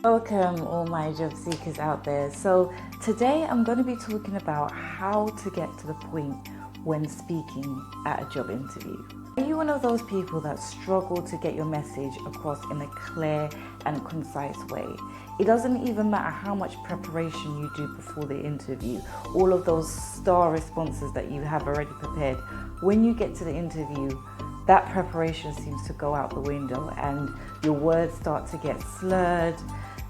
Welcome all my job seekers out there. So today I'm going to be talking about how to get to the point when speaking at a job interview. Are you one of those people that struggle to get your message across in a clear and concise way? It doesn't even matter how much preparation you do before the interview, all of those star responses that you have already prepared. When you get to the interview, that preparation seems to go out the window and your words start to get slurred.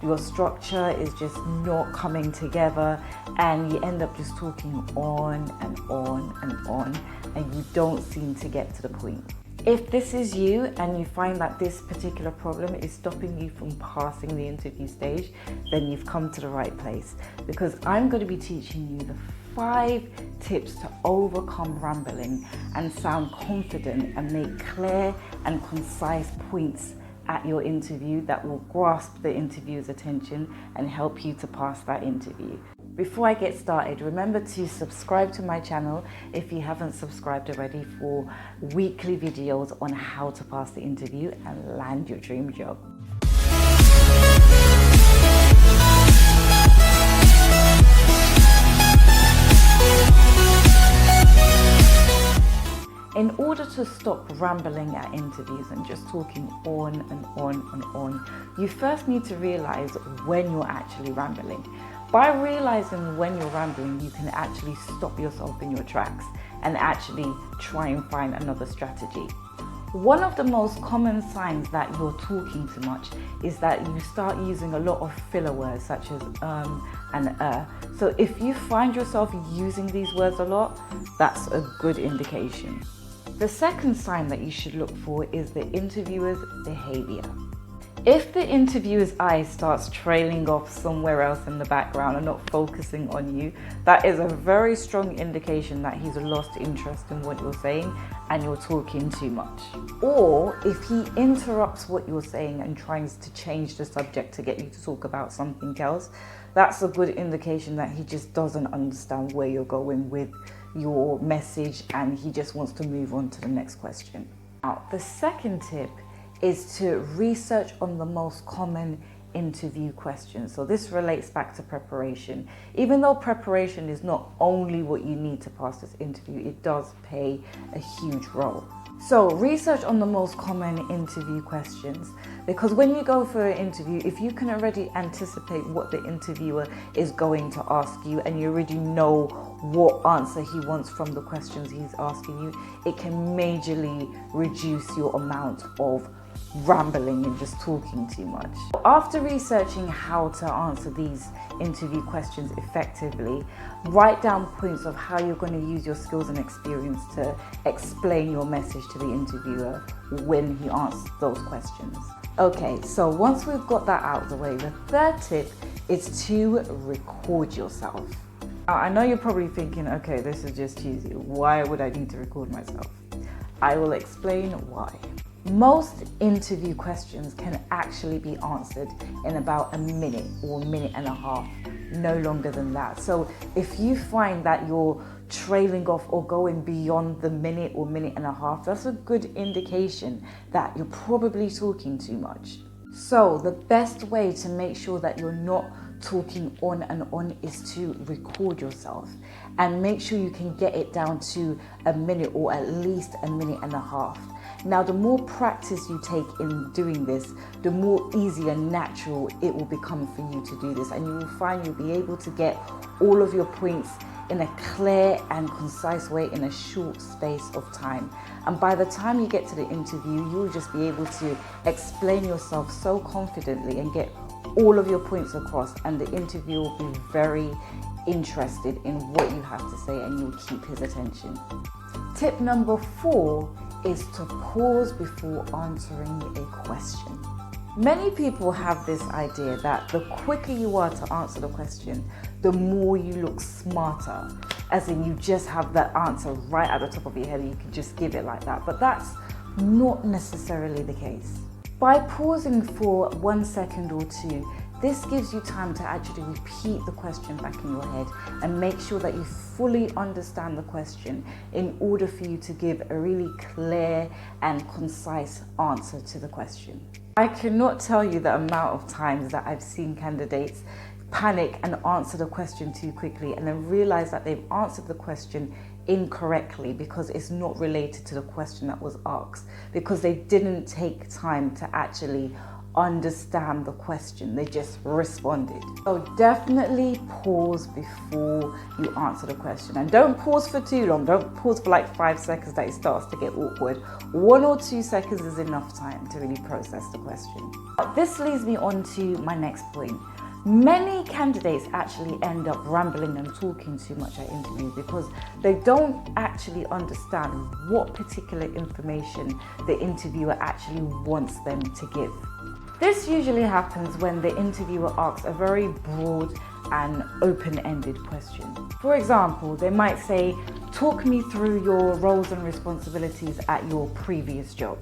Your structure is just not coming together and you end up just talking on and on and on and you don't seem to get to the point. If this is you and you find that this particular problem is stopping you from passing the interview stage, then you've come to the right place, because I'm going to be teaching you the 5 tips to overcome rambling and sound confident and make clear and concise points at your interview that will grasp the interviewer's attention and help you to pass that interview. Before I get started, remember to subscribe to my channel if you haven't subscribed already for weekly videos on how to pass the interview and land your dream job. In order to stop rambling at interviews and just talking on and on and on, you first need to realize when you're actually rambling. By realizing when you're rambling, you can actually stop yourself in your tracks and actually try and find another strategy. One of the most common signs that you're talking too much is that you start using a lot of filler words such as and So if you find yourself using these words a lot, that's a good indication. The second sign that you should look for is the interviewer's behavior. If the interviewer's eye starts trailing off somewhere else in the background and not focusing on you, that is a very strong indication that he's lost interest in what you're saying and you're talking too much. Or if he interrupts what you're saying and tries to change the subject to get you to talk about something else, that's a good indication that he just doesn't understand where you're going with your message and he just wants to move on to the next question. Now, the second tip is to research on the most common interview questions. So this relates back to preparation. Even though preparation is not only what you need to pass this interview, it does play a huge role. So research on the most common interview questions, because when you go for an interview, if you can already anticipate what the interviewer is going to ask you and you already know what answer he wants from the questions he's asking you, it can majorly reduce your amount of rambling and just talking too much. After researching how to answer these interview questions effectively, write down points of how you're going to use your skills and experience to explain your message to the interviewer when he asks those questions. Okay, so once we've got that out of the way, the third tip is to record yourself. Now, I know you're probably thinking, okay, this is just cheesy. Why would I need to record myself? I will explain why. Most interview questions can actually be answered in about a minute or a minute and a half, no longer than that. So if you find that you're trailing off or going beyond the minute or minute and a half, that's a good indication that you're probably talking too much. So the best way to make sure that you're not talking on and on is to record yourself and make sure you can get it down to a minute or at least a minute and a half. Now, the more practice you take in doing this, the more easy and natural it will become for you to do this, and you will find you'll be able to get all of your points in a clear and concise way in a short space of time. And by the time you get to the interview, you'll just be able to explain yourself so confidently and get all of your points across, and the interviewer will be very interested in what you have to say and you'll keep his attention. Tip number 4 is to pause before answering a question. Many people have this idea that the quicker you are to answer the question, the more you look smarter, as in you just have that answer right at the top of your head and you can just give it like that. But that's not necessarily the case. By pausing for 1 second or 2, This gives you time to actually repeat the question back in your head and make sure that you fully understand the question in order for you to give a really clear and concise answer to the question. I cannot tell you the amount of times that I've seen candidates panic and answer the question too quickly and then realize that they've answered the question incorrectly because it's not related to the question that was asked, because they didn't take time to actually understand the question, they just responded. So definitely pause before you answer the question, and don't pause for too long. Don't pause for like 5 seconds that it starts to get awkward. 1 or 2 seconds is enough time to really process the question. This leads me on to my next point. Many candidates actually end up rambling and talking too much at interviews because they don't actually understand what particular information the interviewer actually wants them to give. This usually happens when the interviewer asks a very broad and open-ended question. For example, they might say, "Talk me through your roles and responsibilities at your previous job."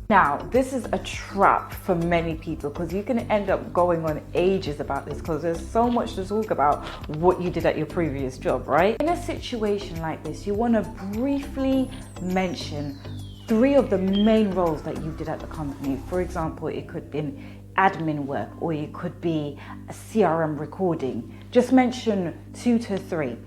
Now, this is a trap for many people because you can end up going on ages about this because there's so much to talk about what you did at your previous job, right? In a situation like this, you want to briefly mention 3 of the main roles that you did at the company. For example, it could be admin work or it could be a CRM recording. Just mention 2 to 3.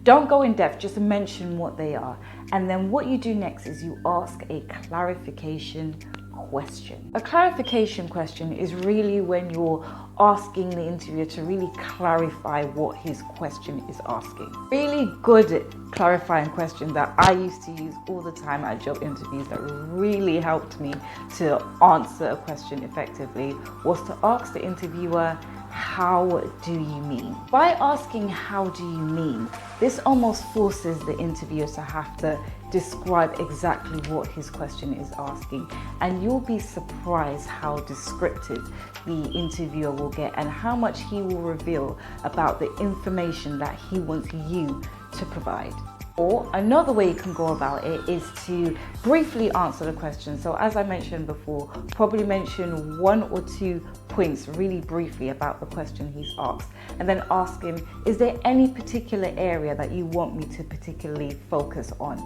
Don't go in depth, just mention what they are. And then what you do next is you ask a clarification question. A clarification question is really when you're asking the interviewer to really clarify what his question is asking. Really good clarifying question that I used to use all the time at job interviews that really helped me to answer a question effectively was to ask the interviewer, "How do you mean?" By asking "how do you mean," this almost forces the interviewer to have to describe exactly what his question is asking, and you'll be surprised how descriptive the interviewer will get and how much he will reveal about the information that he wants you to provide. Or another way you can go about it is to briefly answer the question. So as I mentioned before, probably mention 1 or 2 points really briefly about the question he's asked, and then ask him, is there any particular area that you want me to particularly focus on?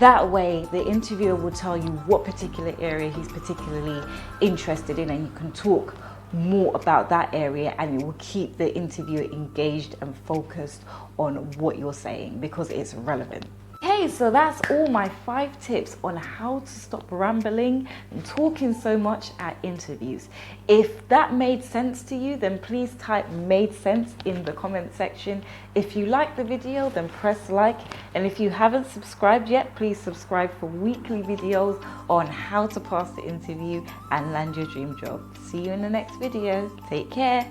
That way, the interviewer will tell you what particular area he's particularly interested in, and you can talk more about that area, and it will keep the interviewer engaged and focused on what you're saying because it's relevant. Okay, so that's all my 5 tips on how to stop rambling and talking so much at interviews. If that made sense to you, then please type "made sense" in the comment section. If you like the video, then press like. And if you haven't subscribed yet, please subscribe for weekly videos on how to pass the interview and land your dream job. See you in the next video. Take care.